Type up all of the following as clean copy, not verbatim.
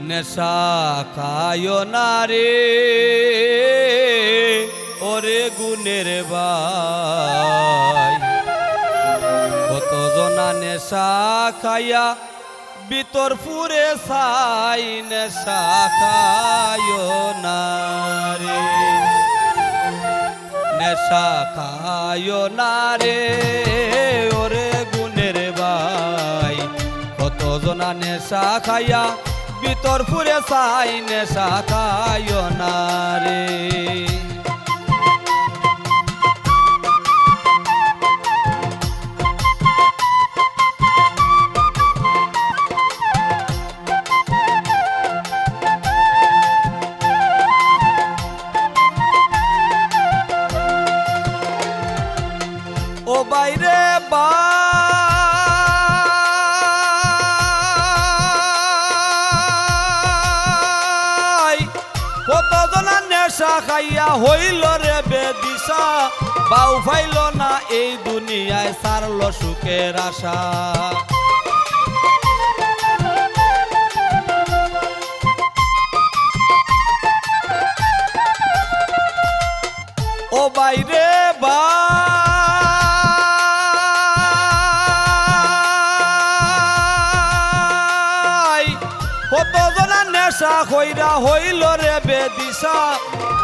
নেশা খায় না রে ওরে গুণের ভাই, কত জনা নেশা খাইয়া ভিতর পুরে ছাই, নেশা খায় না রে, নেশা খায় না রে ওরে গুণের ভাই, কত জনা নেশা খাইয়া ভিতর পুরে ছাই, নেশা খায় না রে। ও বাইরে বাই, কত জনা নেশা খাইয়া হইল রে বেদিশা, বাউ ফাইল না এই দুনিয়ায় সারল সুখের আশা। ও বাইরে বাই, কত জনা নেশা কইরা হইল রে বেদিশা,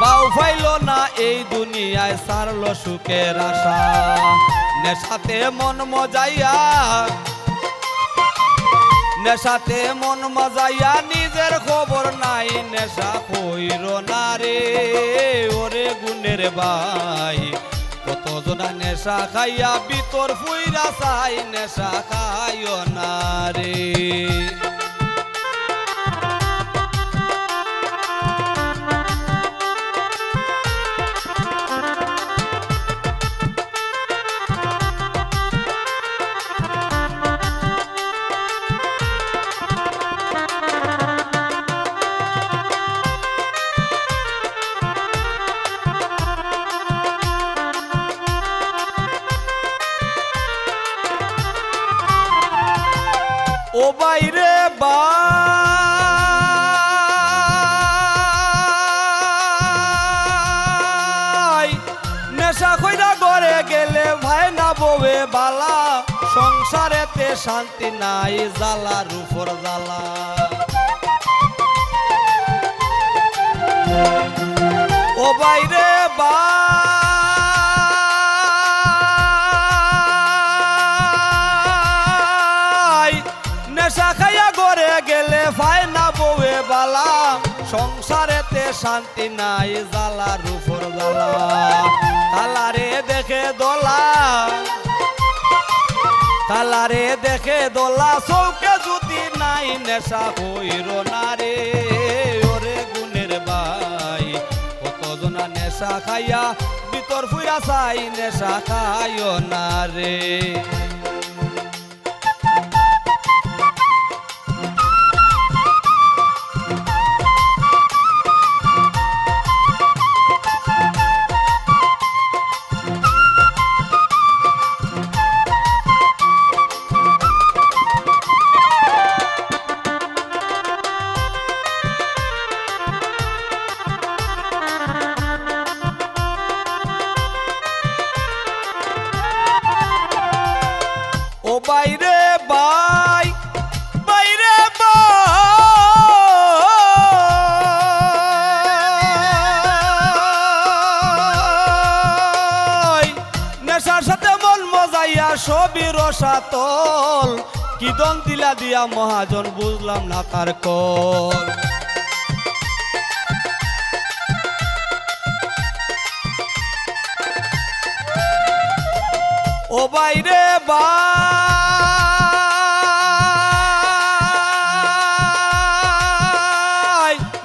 বাউ ফাইল না এই দুনিয়ায় সারল সুখের আশা। নেশাতে মন মজাইয়া, নেশাতে মন মজাইয়া নিজের খবর নাই, নেশা কইর না রে ওরে গুণের ভাই, কত জনা নেশা খাইয়া ভিতর ফুইরা চাই, নেশা খাইও না রে। ও বাইরে বাই, নেশা কইরা ঘরে গেলে ভাই না বউয়ে বালা, সংসারেতে শান্তি নাই জ্বালার উপর জ্বালা। ও বাইরে বাই, নেশা খাইয়া ঘরে গেলে ভাই না বউয়ে বালা, সংসারেতে শান্তি নাই জ্বালার উপর জ্বালা। তালারে দেখে দোলা, তালারে দেখে দোলা, চৌকে যদি নাই নেশা কইর না রে ওরে গুণের ভাই, কত জনা নেশা খাইয়া ভিতর ফুইরা চাই, নেশা খাইও না রে। ও বাইরে বাই, বাইরে বাই, নেশার সাথে মন মজাইয়া সবই রসাতল, কি দন দিলা দিয়া মহাজন বুঝলাম না তার কল। ও বাইরে বাই,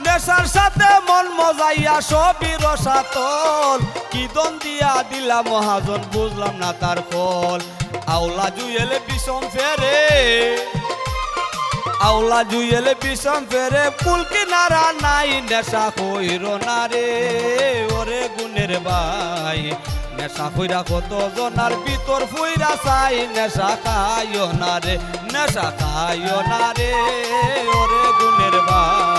নেশার সাথে মন মজাইয়া সবই রসাতল, কি দন দিয়া দিলা মহাজন বুঝলাম না তার ফল। আওলা জুয়েলে বিষম ফেরে, আওলা জুয়েলে বিষম ফেরে, ফুল কিনারা নাই নেশা কইর না রে ওরে গুণের ভাই, নেশা কইরা কত জনার ভিতর ফুইরা চাই, নেশা খাইও না রে, নেশা খাইও না রে ওরে গুণের ভাই।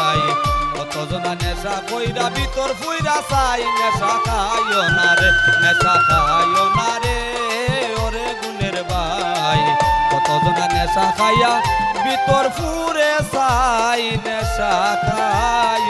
কতজনা নেশা কইরা ভিতর ফুইরা চাই নেশা খাইও না রে নেশা খাইও না রে ওরে গুণের ভাই কতজনা নেশা খাইয়া ভিতর ফুরে চাই নেশা খাই